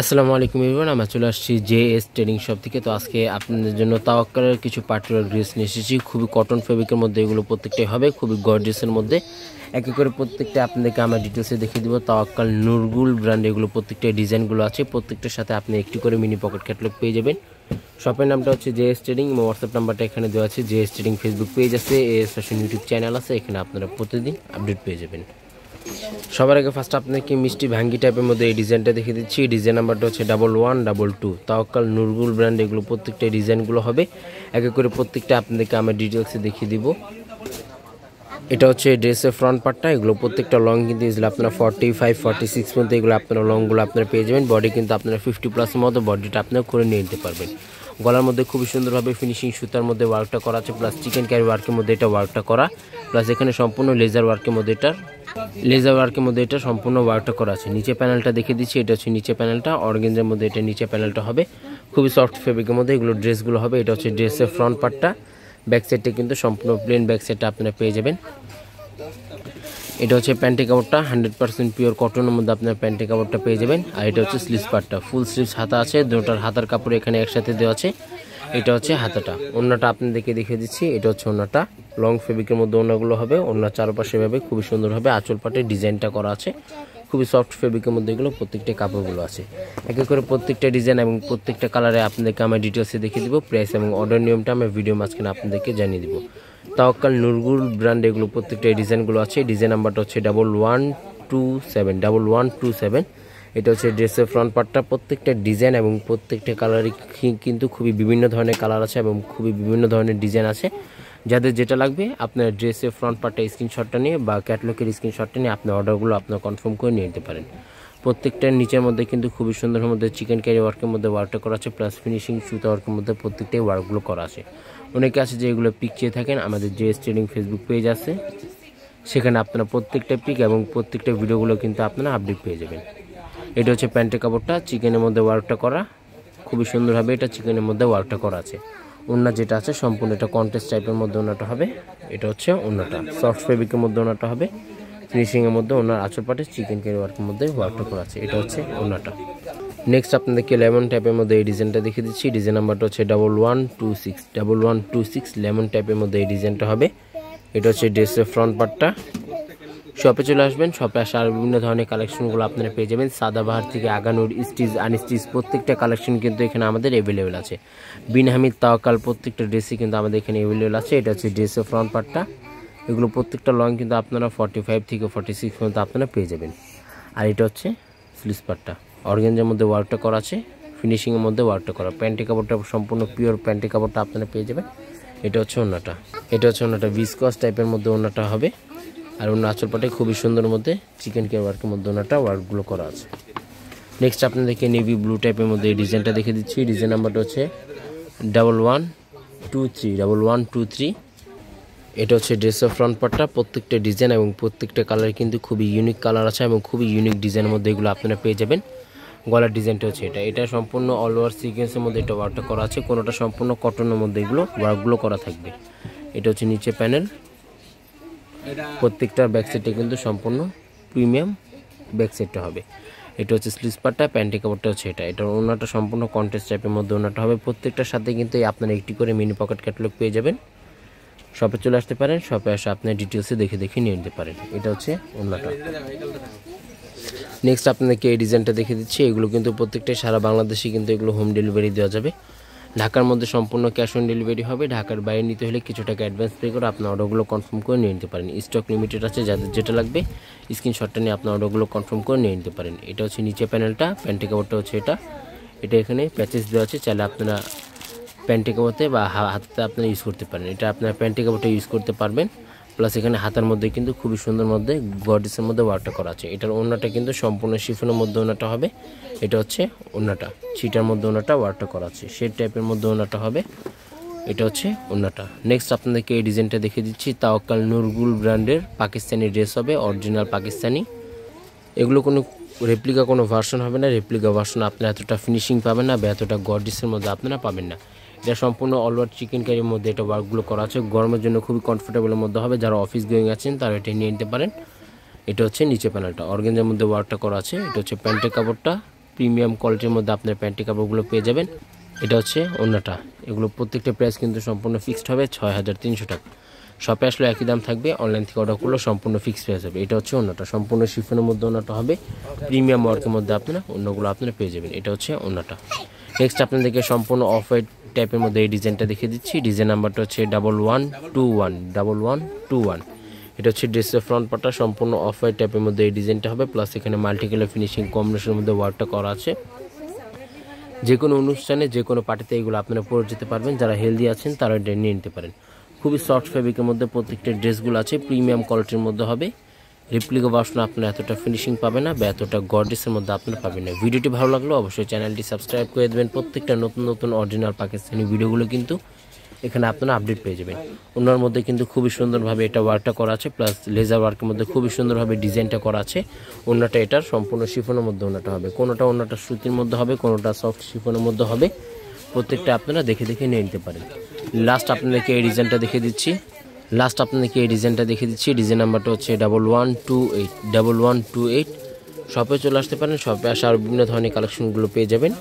আসসালামু আলাইকুম এভরিওয়ান, আমরা চলে আসছি জেএস ট্রেডিং শপ থেকে। তো আজকে আপনাদের জন্য তাওয়াক্কালের কিছু পার্টিকুলার ড্রেস নিয়ে এসেছি। খুবই কটন ফেব্রিকের মধ্যে এগুলো প্রত্যেকটাই হবে, খুবই গর্জিয়াসের মধ্যে। এক এক করে প্রত্যেকটা আপনাদেরকে আমরা ডিটেলসে দেখিয়ে দেবো। তাওয়াক্কাল নুরগুল ব্র্যান্ড এগুলো প্রত্যেকটা ডিজাইনগুলো আছে, প্রত্যেকটার সাথে আপনি একটি করে মিনি পকেট ক্যাটালগ পেয়ে যাবেন। শপের নামটা হচ্ছে জেএস ট্রেডিং এবং হোয়াটসঅ্যাপ নাম্বারটা এখানে দেওয়া আছে। জেএস ট্রেডিং ফেসবুক পেজ আছে, এএস ফ্যাশন ইউটিউব চ্যানেল আছে, এখানে আপনারা প্রতিদিন আপডেট পেয়ে যাবেন। সবার আগে ফার্স্ট আপনাকে মিষ্টি ভাঙ্গি টাইপের মধ্যে এই ডিজাইনটা দেখিয়ে দিচ্ছি। ডিজাইন নাম্বারটা হচ্ছে 1122। তাওয়াক্কাল নুরগুল ব্র্যান্ড এগুলো প্রত্যেকটা ডিজাইনগুলো হবে, এক এক করে প্রত্যেকটা আপনাদেরকে আমি ডিটেলসে দেখিয়ে দিব। এটা হচ্ছে ড্রেসের ফ্রন্ট পার্টটা। এগুলো প্রত্যেকটা লং কিন্তু ইজলে আপনারা 45-46 পর্যন্ত এগুলো আপনারা লংগুলো আপনারা পেয়ে যাবেন। বডি কিন্তু আপনারা 50+ মতো বডিটা আপনারা করে নিয়ে নিতে পারবেন। গলার মধ্যে খুবই সুন্দরভাবে ফিনিশিং সুতার মধ্যে ওয়ার্কটা করা আছে, প্লাস চিকেন ক্যারি ওয়ার্কের মধ্যে এটা ওয়ার্কটা করা, প্লাস এখানে সম্পূর্ণ লেজার ওয়ার্কের মধ্যে এটা সম্পূর্ণ ওয়ার্কটা করা আছে। নিচে প্যানেলটা দেখে দিচ্ছি, এটা হচ্ছে নিচে প্যানেলটা। অর্গানজার মধ্যে এটা নিচে প্যানেলটা হবে, খুবই সফট ফেব্রিকের মধ্যে এগুলো ড্রেসগুলো হবে। এটা হচ্ছে ড্রেসের ফ্রন্ট পার্টটা। ব্যাক সাইডটা কিন্তু সম্পূর্ণ প্লেন ব্যাক সাইডটা আপনারা পেয়ে যাবেন। এটা হচ্ছে প্যান্টি কাপড়টা, 100% পিওর কটনের মধ্যে আপনার প্যান্টি কাপড়টা পেয়ে যাবেন। আর এটা হচ্ছে স্লিভস পার্টটা, ফুল স্লিভস হাতা আছে, দুটোর হাতার কাপড় এখানে একসাথে দেওয়া আছে। এটা হচ্ছে হাতাটা। ওড়নাটা আপনাদেরকে দেখিয়ে দিচ্ছি, এটা হচ্ছে ওড়নাটা। লং ফেব্রিকের মধ্যে ওড়নাগুলো হবে, ওড়নার চারপাশে ভাবে খুবই সুন্দর হবে। আঁচল পাটে ডিজাইনটা করা আছে, খুবই সফট ফেব্রিকের মধ্যে এগুলো প্রত্যেকটা কাপড়গুলো আছে। এক এক করে প্রত্যেকটা ডিজাইন এবং প্রত্যেকটা কালারে আপনাদেরকে আমি ডিটেলসে দেখিয়ে দিব। প্রাইস এবং অর্ডার নিয়মটা আমি ভিডিও মাঝখানে আপনাদেরকে জানিয়ে দিব। তাওয়াক্কাল নুরগুল ব্র্যান্ড এগুলো প্রত্যেকটা ডিজাইনগুলো আছে। ডিজাইন নাম্বারটা হচ্ছে 1127। এটা হচ্ছে ড্রেসের ফ্রন্ট পার্টটা। প্রত্যেকটা ডিজাইন এবং প্রত্যেকটা কালারই কিন্তু খুবই বিভিন্ন ধরনের কালার আছে এবং খুবই বিভিন্ন ধরনের ডিজাইন আছে। যাদের যেটা লাগবে আপনার ড্রেসের ফ্রন্ট পার্টটা স্ক্রিনশটটা নিয়ে বা ক্যাটলগের স্ক্রিনশটটা নিয়ে আপনার অর্ডারগুলো আপনার কনফার্ম করে নিয়ে নিতে পারেন। প্রত্যেকটার নিচের মধ্যে কিন্তু খুবই সুন্দরের মধ্যে চিকেন ক্যারি ওয়ার্কের মধ্যে ওয়ার্কটা করা আছে, প্লাস ফিনিশিং সুতা ওয়ার্কের মধ্যে প্রত্যেকটাই ওয়ার্কগুলো করা আছে। অনেকে আছে যে এগুলো পিক চেয়ে থাকেন, আমাদের জেএস ট্রেডিং ফেসবুক পেজ আছে, সেখানে আপনারা প্রত্যেকটা পিক এবং প্রত্যেকটা ভিডিওগুলো কিন্তু আপনারা আপডেট পেয়ে যাবেন। এটা হচ্ছে প্যান্টের কাপড়টা, চিকেনের মধ্যে ওয়ার্কটা করা, খুবই সুন্দরভাবে এটা চিকেনের মধ্যে ওয়ার্কটা করা আছে। ওড়না যেটা আছে সম্পূর্ণ এটা কন্ট্রাস্ট টাইপের মধ্যে ওড়নাটা হবে। এটা হচ্ছে ওড়নাটা, সফট ফেব্রিকের মধ্যে ওড়নাটা হবে। ফিনিশিংয়ের মধ্যে ওড়নার আঁচল পাটে চিকেন ক্যারি ওয়ার্কের মধ্যে ওয়ার্কটা করা আছে। এটা হচ্ছে ওড়নাটা। নেক্সট আপনাদেরকে লেমন টাইপের মধ্যে এই ডিজাইনটা দেখিয়ে দিচ্ছি। ডিজাইন নাম্বারটা হচ্ছে 1126 লেমন টাইপের মধ্যে এই ডিজাইনটা হবে। এটা হচ্ছে ড্রেসের ফ্রন্ট পার্টটা। শপে চলে আসবেন, শপে আসা আর বিভিন্ন ধরনের কালেকশনগুলো আপনারা পেয়ে যাবেন। সাদাবাহার থেকে আগানুর, স্টিচ, আনস্টিচ প্রত্যেকটা কালেকশন কিন্তু এখানে আমাদের অ্যাভেলেবেল আছে। বিন হামিদ, তাওয়াক্কাল প্রত্যেকটা ড্রেসই কিন্তু আমাদের এখানে অ্যাভেলেবেল আছে। এটা হচ্ছে ড্রেসের ফ্রন্ট পার্টটা। এগুলো প্রত্যেকটা লং কিন্তু আপনারা 45 থেকে 46 পর্যন্ত আপনারা পেয়ে যাবেন। আর এটা হচ্ছে স্লিভস পার্টটা, অর্গানজার মধ্যে ওয়ার্কটা করা আছে, ফিনিশিংয়ের মধ্যে ওয়ার্কটা করা। প্যান্টি কাপড়টা সম্পূর্ণ পিওর প্যান্টি কাপড়টা আপনারা পেয়ে যাবেন। এটা হচ্ছে ওড়নাটা। ভিসকস টাইপের মধ্যে ওড়নাটা হবে। আর ওড়না আঁচল পাটে খুবই সুন্দর মধ্যে চিকেন ক্যারি ওয়ার্কের মধ্যে ওড়নাটা ওয়ার্কগুলো করা আছে। নেক্সট আপনাদেরকে নেভি ব্লু টাইপের মধ্যে এই ডিজাইনটা দেখে দিচ্ছি। ডিজাইন নাম্বারটা হচ্ছে 1123। এটা হচ্ছে ড্রেসের ফ্রন্ট পার্টটা। প্রত্যেকটা ডিজাইন এবং প্রত্যেকটা কালার কিন্তু খুবই ইউনিক কালার আছে এবং খুবই ইউনিক ডিজাইনের মধ্যে এগুলো আপনারা পেয়ে যাবেন। গলার ডিজাইনটা হচ্ছে এটা সম্পূর্ণ অল ওভার সিকোয়েন্সের মধ্যে এটা ওয়ার্কটা করা আছে। কোনোটা সম্পূর্ণ কটনের মধ্যে এগুলো ওয়ার্কগুলো করা থাকবে। এটা হচ্ছে নিচে প্যানেল। প্রত্যেকটার ব্যাক সাইডটা কিন্তু সম্পূর্ণ প্রিমিয়াম ব্যাক সাইডটা হবে। এটা হচ্ছে স্লিভস পার্টটা, প্যান্টি কাপড়টা হচ্ছে এটার ওড়নাটা সম্পূর্ণ কন্ট্রাস্ট টাইপের মধ্যে ওড়নাটা হবে। প্রত্যেকটার সাথে কিন্তু আপনারা একটি করে মিনি পকেট ক্যাটালগ পেয়ে যাবেন। শপে চলে আসতে পারেন, শপে আসে আপনার ডিটেলসে দেখে নিয়ে নিতে পারেন। এটা হচ্ছে ওড়নাটা। নেক্সট আপনাদেরকে এই ডিজাইনটা দেখে দিচ্ছি। এগুলো কিন্তু প্রত্যেকটাই সারা বাংলাদেশে কিন্তু এগুলো হোম ডেলিভারি দেওয়া যাবে। ঢাকার মধ্যে সম্পূর্ণ ক্যাশ অন ডেলিভারি হবে। ঢাকার বাইরে নিতে হলে কিছু টাকা অ্যাডভান্স পে করে আপনার অর্ডারগুলো কনফার্ম করে নিয়ে নিতে পারেন। স্টক লিমিটেড আছে, যাদের যেটা লাগবে স্ক্রিনশটটা নিয়ে আপনার অর্ডারগুলো কনফার্ম করে নিয়ে নিতে পারেন। এটা হচ্ছে নিচে প্যানেলটা, প্যান্টি কাপড়টা হচ্ছে এটা এখানে প্যাচেস দেওয়া আছে, চাইলে আপনারা প্যান্টি কাপড়তে বা হাতে আপনারা ইউজ করতে পারেন। এটা আপনারা প্যান্টি কাপড়টা ইউজ করতে পারবেন। প্লাস এখানে হাতার মধ্যে কিন্তু খুবই সুন্দর মধ্যে গর্জিয়াসের মধ্যে ওয়ার্কটা করা আছে। এটার ওড়নাটা কিন্তু সম্পূর্ণ শিফনের মধ্যে ওড়নাটা হবে। এটা হচ্ছে ওড়নাটা, ছিটার মধ্যে ওড়নাটা ওয়ার্কটা করা আছে, শেড টাইপের মধ্যে ওড়নাটা হবে। এটা হচ্ছে ওড়নাটা। নেক্সট আপনাদেরকে এই ডিজাইনটা দেখিয়ে দিচ্ছি। তাওয়াক্কাল নুরগুল ব্র্যান্ডের পাকিস্তানি ড্রেস হবে, অরিজিনাল পাকিস্তানি। এগুলো কোনো রেপ্লিকা কোনো ভার্সন হবে না। রেপ্লিকা ভার্সন আপনারা এতটা ফিনিশিং পাবেন না বা এতটা গর্জিয়াসের মধ্যে আপনারা পাবেন না। এটা সম্পূর্ণ অল ওভার চিকেন ক্যারির মধ্যে এটা ওয়ার্কগুলো করা আছে। গরমের জন্য খুবই কমফোর্টেবলের মধ্যে হবে। যারা অফিস গোয়িং আছেন তারা এটা নিয়ে নিতে পারেন। এটা হচ্ছে নিচে প্যানেলটা, অর্গানজার মধ্যে ওয়ার্কটা করা আছে। এটা হচ্ছে প্যান্টের কাপড়টা, প্রিমিয়াম কোয়ালিটির মধ্যে আপনার প্যান্টের কাপড়গুলো পেয়ে যাবেন। এটা হচ্ছে ওড়নাটা, এগুলো প্রত্যেকটা প্রাইস কিন্তু সম্পূর্ণ ফিক্সড হবে 6300 টাকা। শপে আসলে একই দাম থাকবে, অনলাইন থেকে অর্ডার করলেও সম্পূর্ণ ফিক্সড প্রাইস হবে। এটা হচ্ছে ওড়নাটা, সম্পূর্ণ শিফনের মধ্যে ওড়নাটা হবে, প্রিমিয়াম ওয়ার্কের মধ্যে আপনারা অন্যগুলো আপনারা পেয়ে যাবেন। এটা হচ্ছে ওড়নাটা। নেক্সট আপনাদেরকে সম্পূর্ণ অফ হোয়াইট টাইপের মধ্যে এই ডিজাইনটা দেখিয়ে দিচ্ছি। ডিজাইন নাম্বারটা হচ্ছে 1121 এটা হচ্ছে ড্রেসের ফ্রন্ট পার্টটা, সম্পূর্ণ অফ হোয়াইট টাইপের মধ্যে এই ডিজাইনটা হবে, প্লাস এখানে মাল্টি কালার ফিনিশিং কম্বিনেশনের মধ্যে ওয়ার্কটা করা আছে। যে কোনো অনুষ্ঠানে যে কোনো পার্টিতে এগুলো আপনারা পরে যেতে পারবেন, যারা হেলদি আছেন তারা এটা নিয়ে নিতে পারেন। খুবই সফট ফেব্রিকের মধ্যে প্রত্যেকটা ড্রেসগুলো আছে, প্রিমিয়াম কোয়ালিটির মধ্যে হবে। রেপ্লিকা ভার্সন আপনারা এতটা ফিনিশিং পাবে না বা এতটা গর্জিয়াসের মধ্যে আপনারা পাবেন না। ভিডিওটি ভালো লাগলো অবশ্যই চ্যানেলটি সাবস্ক্রাইব করে দেবেন। প্রত্যেকটা নতুন নতুন অরিজিনাল পাকিস্তানি ভিডিওগুলো কিন্তু এখানে আপনারা আপডেট পেয়ে যাবেন। ওনার মধ্যে কিন্তু খুবই সুন্দরভাবে এটা ওয়ার্কটা করা আছে, প্লাস লেজার ওয়ার্কের মধ্যে খুবই সুন্দরভাবে ডিজাইনটা করা আছে। ওনাটা এটার সম্পূর্ণ শিফনের মধ্যে ওনাটা হবে, কোনোটা ওনাটা সুতির মধ্যে হবে, কোনোটা সফট শিফনের মধ্যে হবে। প্রত্যেকটা আপনারা দেখে দেখে নিয়ে নিতে পারেন। লাস্ট আপনাদেরকে এই ডিজাইনটা দেখিয়ে দিচ্ছি। ডিজাইন নাম্বারটা হচ্ছে 1128 শপে চলে আসতে পারেন। শপে আসা আর বিভিন্ন ধরনের কালেকশনগুলো পেয়ে যাবেন।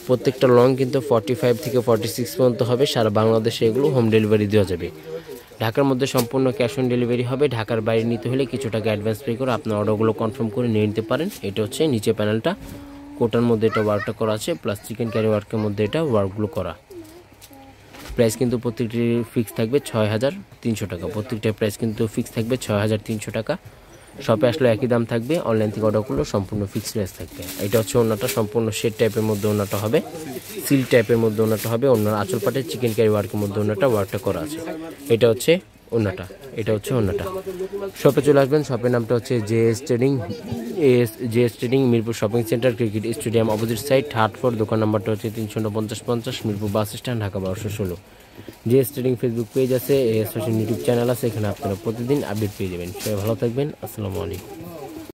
প্রত্যেকটা লং কিন্তু 45 থেকে 46 পর্যন্ত হবে। সারা বাংলাদেশে এগুলো হোম ডেলিভারি দেওয়া যাবে। ঢাকার মধ্যে সম্পূর্ণ ক্যাশ অন ডেলিভারি হবে। ঢাকার বাইরে নিতে হলে কিছু টাকা অ্যাডভান্স পে করে আপনার অর্ডারগুলো কনফার্ম করে নিয়ে নিতে পারেন। এটা হচ্ছে নিচে প্যানেলটা, কোটার মধ্যে এটা ওয়ার্কটা করা আছে, প্লাস চিকেন ক্যারি ওয়ার্কের মধ্যে এটা ওয়ার্কগুলো করা। প্রাইস কিন্তু প্রত্যেকটি ফিক্স থাকবে 6300 টাকা। প্রত্যেকটা প্রাইস কিন্তু ফিক্স থাকবে 6300 টাকা। শপে আসলে একই দাম থাকবে, অনলাইন থেকে অর্ডার করলেও সম্পূর্ণ ফিক্সড প্রাইস থাকবে। এটা হচ্ছে ওনাটা, সম্পূর্ণ শেড টাইপের মধ্যে ওনাটা হবে, সিল্ক টাইপের মধ্যে ওনাটা হবে। ওনার আঁচল পাটে চিকেন ক্যারি ওয়ার্কের মধ্যে ওনাটা ওয়ার্কটা করা আছে। এটা হচ্ছে ওনাটা, এটা হচ্ছে ওনাটা। শপে চলে আসবেন। শপের নামটা হচ্ছে JS trading, Mirpur shopping centre, cricket stadium opposite side, 3rd floor. দোকান নাম্বারটা হচ্ছে 350 Mirpur bus stand, Dhaka 1216। JS trading Facebook page আছে, এএস ফ্যাশন ইউটিউব চ্যানেল আছে, এখানে আপনারা প্রতিদিন আপডেট পেয়ে যাবেন। সবাই ভালো থাকবেন, আসসালামু আলাইকুম।